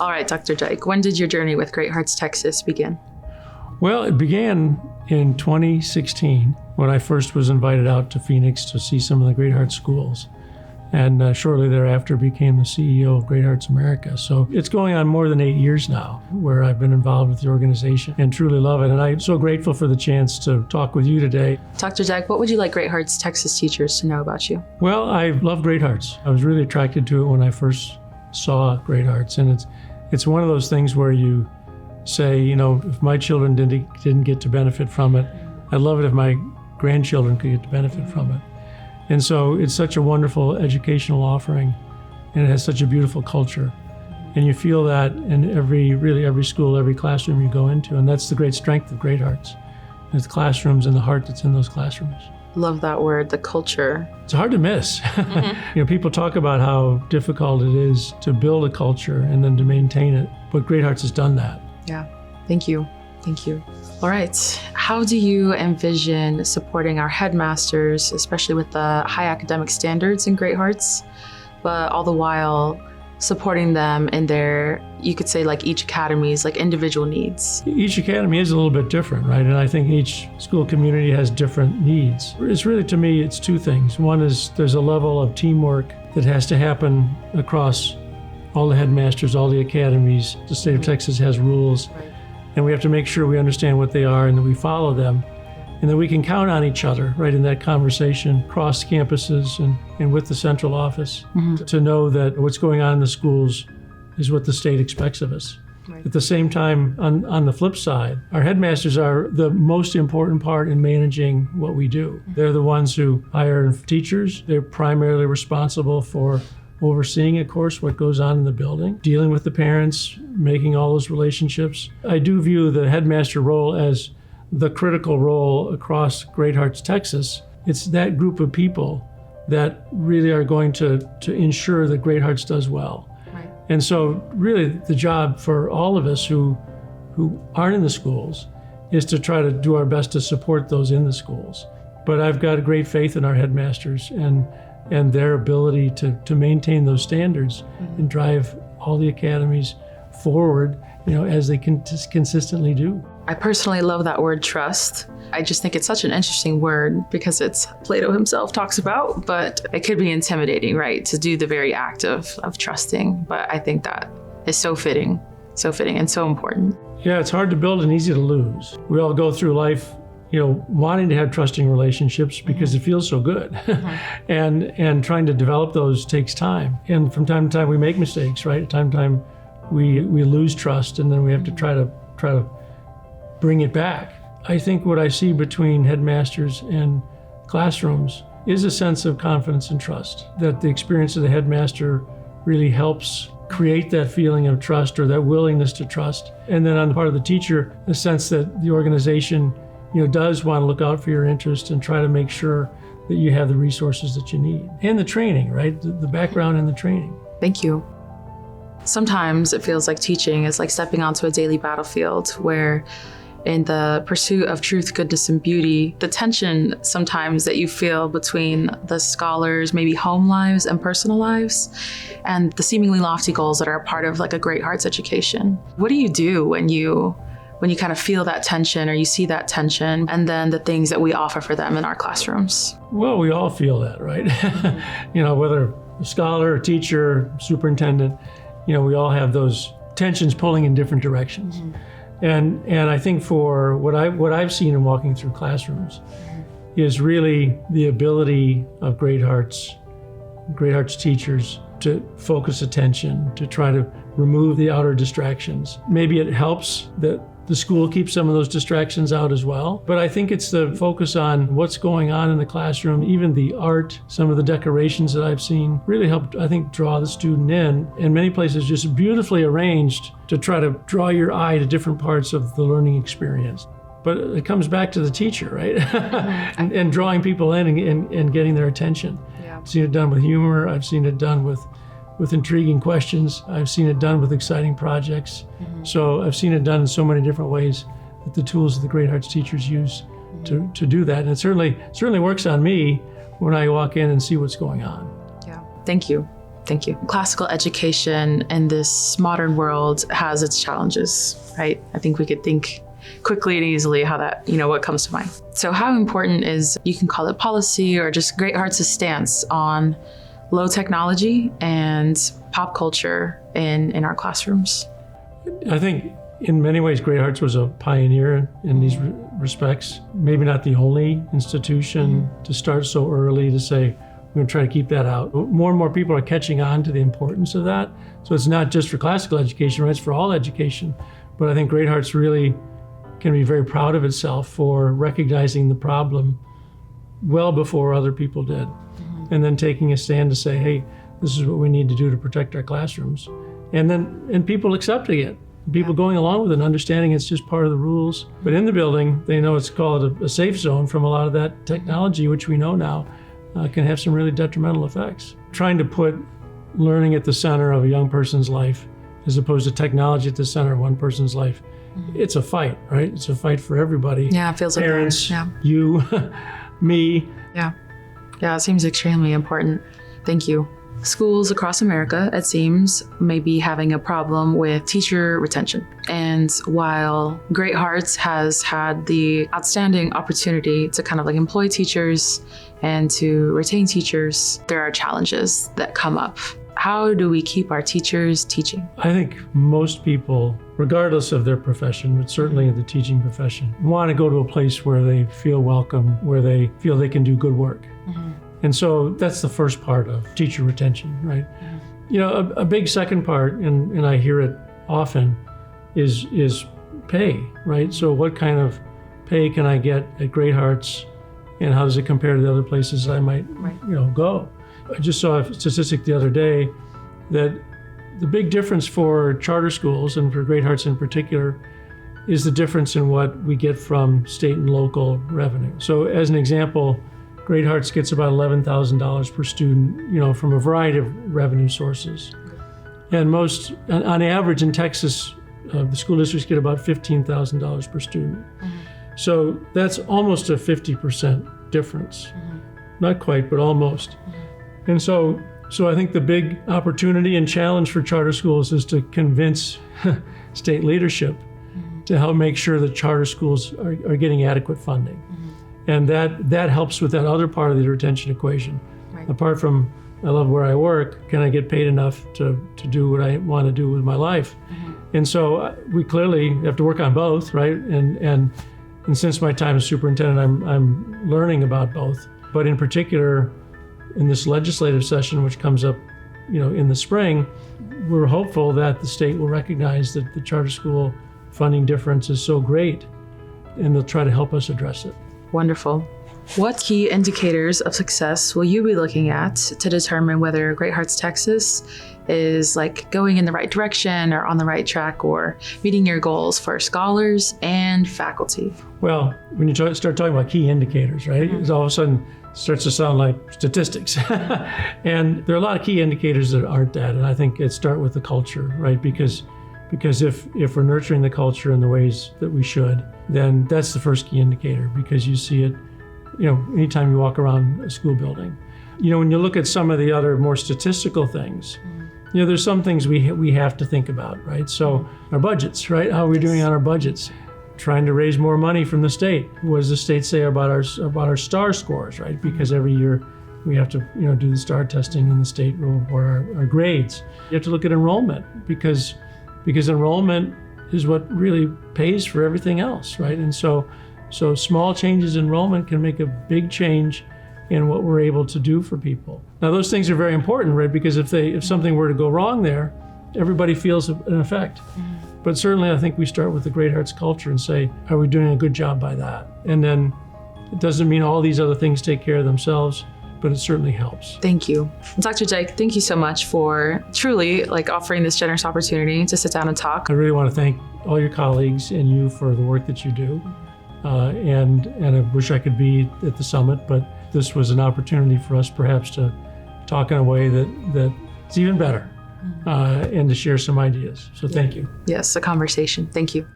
All right, Dr. Dyke, when did your journey with Great Hearts Texas begin? Well, it began in 2016 when I first was invited out to Phoenix to see some of the Great Hearts schools. And shortly thereafter became the CEO of Great Hearts America. So it's going on more than 8 years now where I've been involved with the organization and truly love it. And I'm so grateful for the chance to talk with you today. Dr. Dyke, what would you like Great Hearts Texas teachers to know about you? Well, I love Great Hearts. I was really attracted to it when I first saw Great Hearts. And it's one of those things where you say, you know, if my children didn't get to benefit from it, I'd love it if my grandchildren could get to benefit from it. And so it's such a wonderful educational offering, and it has such a beautiful culture. And you feel that in every school, every classroom you go into. And that's the great strength of Great Hearts. It's classrooms and the heart that's in those classrooms. Love that word, the culture. It's hard to miss. You know, people talk about how difficult it is to build a culture and then to maintain it, but Great Hearts has done that. Yeah, thank you. Thank you. All right, how do you envision supporting our headmasters, especially with the high academic standards in Great Hearts, but all the while supporting them in their, you could say like each academy's like individual needs? Each academy is a little bit different, right? And I think each school community has different needs. It's really, to me, it's two things. One is there's a level of teamwork that has to happen across all the headmasters, all the academies. The state of Texas has rules. Right. And we have to make sure we understand what they are and that we follow them, and that we can count on each other, right, in that conversation across campuses and with the central office to know that what's going on in the schools is what the state expects of us. Right. At the same time, on the flip side, our headmasters are the most important part in managing what we do. They're the ones who hire teachers. They're primarily responsible for overseeing, of course, what goes on in the building, dealing with the parents, making all those relationships. I do view the headmaster role as the critical role across Great Hearts, Texas. It's that group of people that really are going to ensure that Great Hearts does well. Right. And so really the job for all of us who aren't in the schools is to try to do our best to support those in the schools. But I've got a great faith in our headmasters and their ability to maintain those standards and drive all the academies forward, you know, as they can consistently do. I personally love that word trust. I just think it's such an interesting word because it's Plato himself talks about, but it could be intimidating, right? To do the very act of trusting. But I think that is so fitting and so important. Yeah, it's hard to build and easy to lose. We all go through life, you know, wanting to have trusting relationships because it feels so good. and trying to develop those takes time. And from time to time we make mistakes, right? Time to time we lose trust, and then we have to try to bring it back. I think what I see between headmasters and classrooms is a sense of confidence and trust, that the experience of the headmaster really helps create that feeling of trust or that willingness to trust. And then on the part of the teacher, the sense that the organization, you know, does want to look out for your interest and try to make sure that you have the resources that you need. And the training, right? The background and the training. Thank you. Sometimes it feels like teaching is like stepping onto a daily battlefield where in the pursuit of truth, goodness, and beauty, the tension sometimes that you feel between the scholars' maybe home lives and personal lives and the seemingly lofty goals that are a part of like a Great Hearts education. What do you do when you kind of feel that tension or you see that tension and then the things that we offer for them in our classrooms? Well, we all feel that, right? You know, whether a scholar, a teacher, superintendent, you know, we all have those tensions pulling in different directions. And I think for what I've seen in walking through classrooms is really the ability of Great Hearts teachers to focus attention, to try to remove the outer distractions. Maybe it helps that the school keeps some of those distractions out as well. But I think it's the focus on what's going on in the classroom, even the art, some of the decorations that I've seen really helped, I think, draw the student in. In many places, just beautifully arranged to try to draw your eye to different parts of the learning experience. But it comes back to the teacher, right? and drawing people in and getting their attention. Yeah. I've seen it done with humor. I've seen it done with intriguing questions. I've seen it done with exciting projects. So I've seen it done in so many different ways that the tools that the Great Hearts teachers use to do that. And it certainly works on me when I walk in and see what's going on. Yeah, thank you. Thank you. Classical education in this modern world has its challenges, right? I think we could think quickly and easily how that, what comes to mind. So how important is, you can call it policy or just Great Hearts' stance on low technology and pop culture in our classrooms? I think in many ways, Great Hearts was a pioneer in these respects. Maybe not the only institution to start so early to say, we're going to try to keep that out. More and more people are catching on to the importance of that. So it's not just for classical education, right? It's for all education. But I think Great Hearts really can be very proud of itself for recognizing the problem well before other people did. And then taking a stand to say, hey, this is what we need to do to protect our classrooms. And people accepting it. People going along with it, understanding it's just part of the rules. But in the building, they know it's called a safe zone from a lot of that technology, which we know now can have some really detrimental effects. Trying to put learning at the center of a young person's life as opposed to technology at the center of one person's life, it's a fight, right? It's a fight for everybody. Yeah, it feels like parents, that. you, me. Yeah, it seems extremely important. Thank you. Schools across America, it seems, may be having a problem with teacher retention. And while Great Hearts has had the outstanding opportunity to kind of like employ teachers and to retain teachers, there are challenges that come up. How do we keep our teachers teaching? I think most people, regardless of their profession, but certainly in the teaching profession, want to go to a place where they feel welcome, where they feel they can do good work. And so that's the first part of teacher retention, right? A big second part, and I hear it often, is pay, right? So what kind of pay can I get at Great Hearts, and how does it compare to the other places I might, go? I just saw a statistic the other day that the big difference for charter schools, and for Great Hearts in particular, is the difference in what we get from state and local revenue. So as an example, Great Hearts gets about $11,000 per student, from a variety of revenue sources. And most, on average in Texas, the school districts get about $15,000 per student. So that's almost a 50% difference. Not quite, but almost. And so I think the big opportunity and challenge for charter schools is to convince state leadership to help make sure that charter schools are getting adequate funding. And that helps with that other part of the retention equation. Right. Apart from, I love where I work, can I get paid enough to do what I want to do with my life? And so we clearly have to work on both, right? And since my time as superintendent, I'm learning about both. But in particular, in this legislative session, which comes up, in the spring, we're hopeful that the state will recognize that the charter school funding difference is so great, and they'll try to help us address it. Wonderful. What key indicators of success will you be looking at to determine whether Great Hearts Texas is going in the right direction or on the right track or meeting your goals for scholars and faculty? Well, when you start talking about key indicators, right, it all of a sudden starts to sound like statistics. And there are a lot of key indicators that aren't that. And I think it starts with the culture, right? Because if we're nurturing the culture in the ways that we should, then that's the first key indicator, because you see it, anytime you walk around a school building. When you look at some of the other more statistical things, there's some things we have to think about, right? So our budgets, right? How are we doing on our budgets? Trying to raise more money from the state. What does the state say about our STAR scores, right? Because every year we have to, do the STAR testing, and the state will report our grades. You have to look at enrollment, because enrollment is what really pays for everything else, right? And so small changes in enrollment can make a big change in what we're able to do for people. Now, those things are very important, right? Because if something were to go wrong there, everybody feels an effect. But certainly, I think we start with the Great Hearts culture and say, are we doing a good job by that? And then it doesn't mean all these other things take care of themselves, but it certainly helps. Thank you. Dr. Dyke, thank you so much for truly offering this generous opportunity to sit down and talk. I really want to thank all your colleagues and you for the work that you do. And I wish I could be at the summit, but this was an opportunity for us perhaps to talk in a way that's even better and to share some ideas. So thank you. Yes, a conversation. Thank you.